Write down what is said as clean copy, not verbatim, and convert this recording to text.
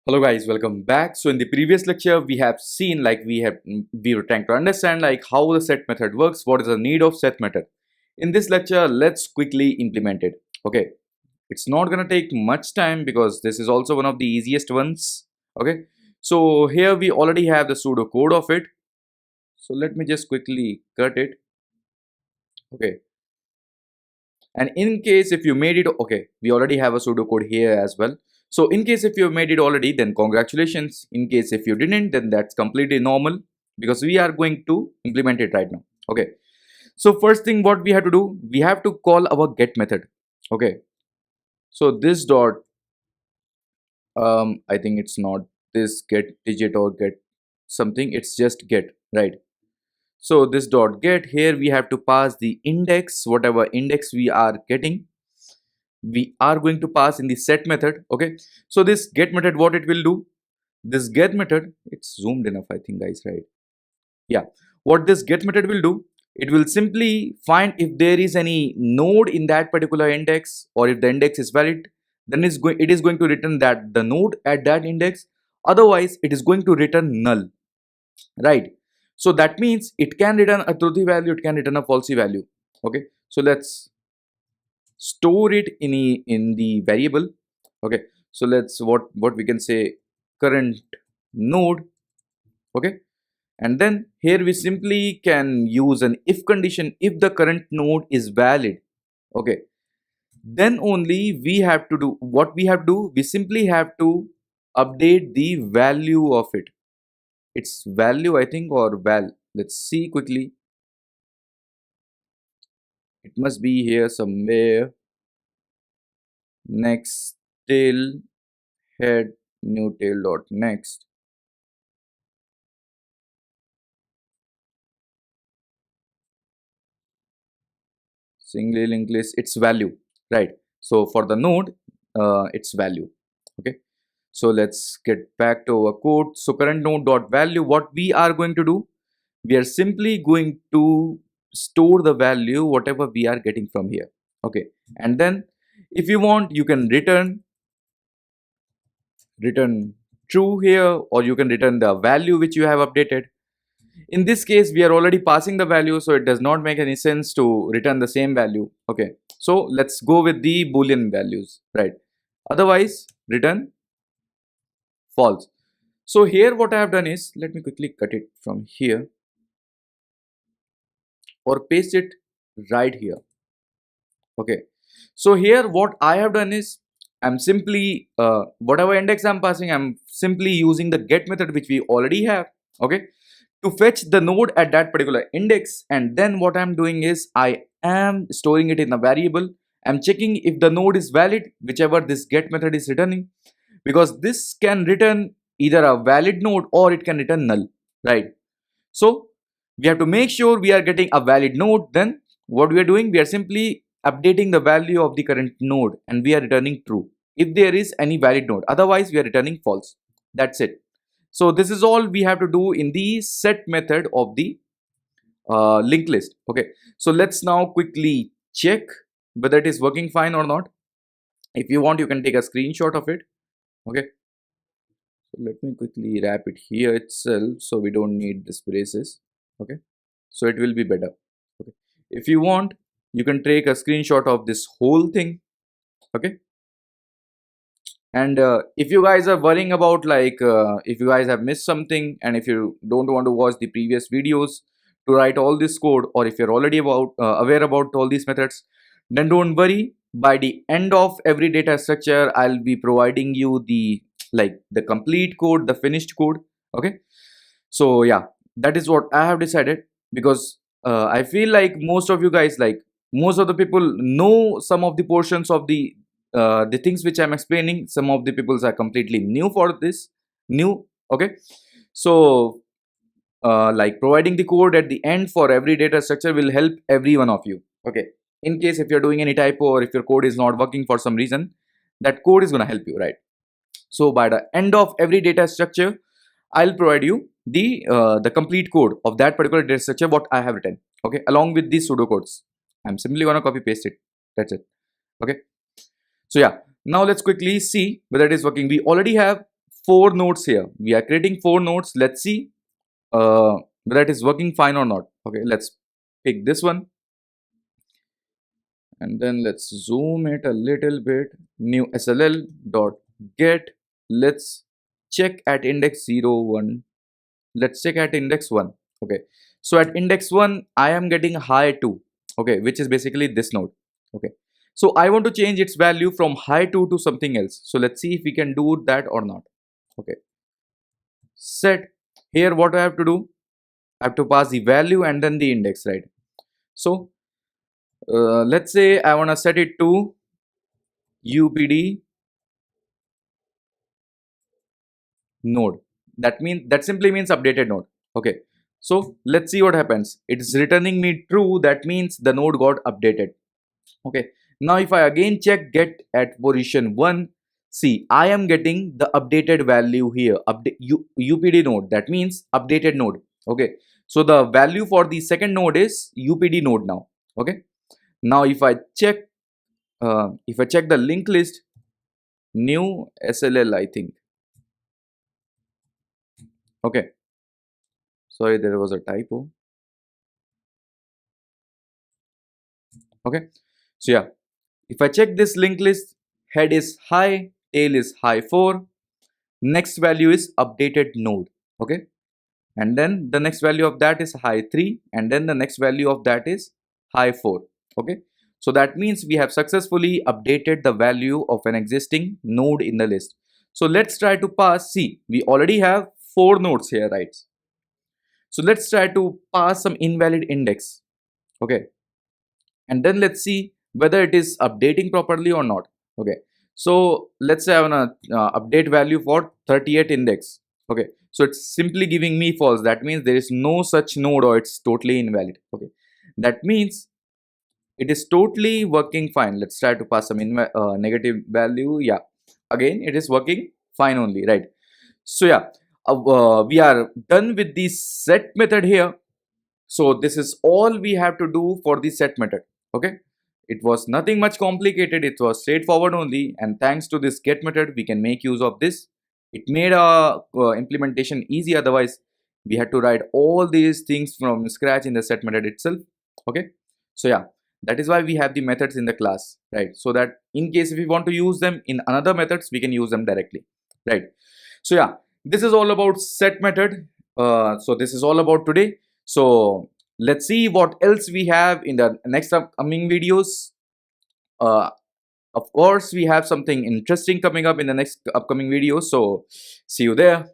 Hello guys, welcome back. So in the previous lecture we have seen we were trying to understand how the set method works, what is the need of set method. In this lecture let's quickly implement it. Okay, it's not gonna take much time because this is also one of the easiest ones. Okay, so here we already have the pseudo code of it. So let me just quickly cut it. Okay, and in case if you made it, okay, we already have a pseudo code here as well. So in case if you made it already, then congratulations. In case if you didn't, then that's completely normal because we are going to implement it right now. Okay, so first thing what we have to do, we have to call our get method. Okay, so this dot I think it's not this get digit or get something, it's just get, right? So this dot get, here we have to pass the index, whatever index we are getting, we are going to pass in the set method. Okay, so this get method, what it will do, this get method, it's zoomed enough I think guys, right? Yeah, what this get method will do, it will simply find if there is any node in that particular index, or if the index is valid, then it is going to return that the node at that index, otherwise it is going to return null, right? So that means it can return a truthy value, it can return a falsy value. Okay, so let's store it in the variable. Okay, so let's what we can say, current node. Okay, and then here we simply can use an if condition. If the current node is valid, okay, then only we have to do what we have to do, we simply have to update the value of it, its value I think, or val, let's see quickly, it must be here somewhere. Next tail head new tail dot next, singly linked list, its value, right? So for the node, its value. Okay, so let's get back to our code. So current node dot value, what we are going to do, we are simply going to store the value whatever we are getting from here. Okay, and then if you want, you can return true here, or you can return the value which you have updated. In this case we are already passing the value, so it does not make any sense to return the same value. Okay, so let's go with the boolean values, right? Otherwise return false. So here what I have done is, let me quickly cut it from here or paste it right here. Okay, so here what I have done is, I'm simply whatever index I'm passing, I'm simply using the get method which we already have. Okay, to fetch the node at that particular index, and then what I'm doing is I am storing it in a variable. I'm checking if the node is valid, whichever this get method is returning, because this can return either a valid node or it can return null, right? So we have to make sure we are getting a valid node. Then what we are doing, we are simply updating the value of the current node and we are returning true if there is any valid node, otherwise we are returning false. That's it. So this is all we have to do in the set method of the linked list. Okay, so let's now quickly check whether it is working fine or not. If you want, you can take a screenshot of it. Okay, so let me quickly wrap it here itself so we don't need this braces. Okay, so it will be better. Okay, if you want, you can take a screenshot of this whole thing. Okay, and if you guys are worrying about if you guys have missed something, and if you don't want to watch the previous videos to write all this code, or if you're already aware about all these methods, then don't worry. By the end of every data structure, I'll be providing you the complete code, the finished code. Okay, so yeah, that is what I have decided, because I feel like most of you guys, most of the people know some of the portions of the things which I'm explaining. Some of the peoples are completely new for this, new. Okay, so providing the code at the end for every data structure will help every one of you. Okay, in case if you're doing any typo, or if your code is not working for some reason, that code is going to help you, right? So by the end of every data structure, I'll provide you the complete code of that particular data structure what I have written. Okay, along with these pseudocodes. I'm simply gonna copy paste it. That's it. Okay. So yeah, now let's quickly see whether it is working. We already have four nodes here. We are creating four nodes. Let's see whether it is working fine or not. Okay, let's pick this one and then let's zoom it a little bit. New SLL dot get. Let's check at index 0 1. Let's check at index 1. Okay, so at index 1 I am getting high 2. Okay, which is basically this node. Okay, so I want to change its value from high 2 to something else. So let's see if we can do that or not. Okay, set. Here what I have to do, I have to pass the value and then the index, right? So let's say I want to set it to UPD node. That simply means updated node. Okay, so let's see what happens. It is returning me true. That means the node got updated. Okay, now if I again check get at position 1, see I am getting the updated value here. UPD node, that means updated node. Okay, so the value for the second node is UPD node now. Okay, now if I check the linked list, new SLL, I think. Okay, sorry, there was a typo. Okay, so yeah, if I check this linked list, head is high, tail is high 4, next value is updated node. Okay, and then the next value of that is high 3, and then the next value of that is high 4. Okay, so that means we have successfully updated the value of an existing node in the list. So let's try to pass. See, we already have 4 nodes here, right? So let's try to pass some invalid index. Okay, and then let's see whether it is updating properly or not. Okay, so let's say I want to update value for 38 index. Okay, so it's simply giving me false. That means there is no such node or it's totally invalid. Okay, that means it is totally working fine. Let's try to pass some negative value. Yeah, again it is working fine only, right? So yeah, we are done with the set method here. So this is all we have to do for the set method. Okay, it was nothing much complicated. It was straightforward only, and thanks to this get method we can make use of this. It made our implementation easy. Otherwise we had to write all these things from scratch in the set method itself. Okay, so yeah, that is why we have the methods in the class, right? So that in case if we want to use them in another methods, we can use them directly, right? So yeah, this is all about set method. So this is all about today. So let's see what else we have in the next upcoming videos. uh, of course we have something interesting coming up in the next upcoming video, so see you there.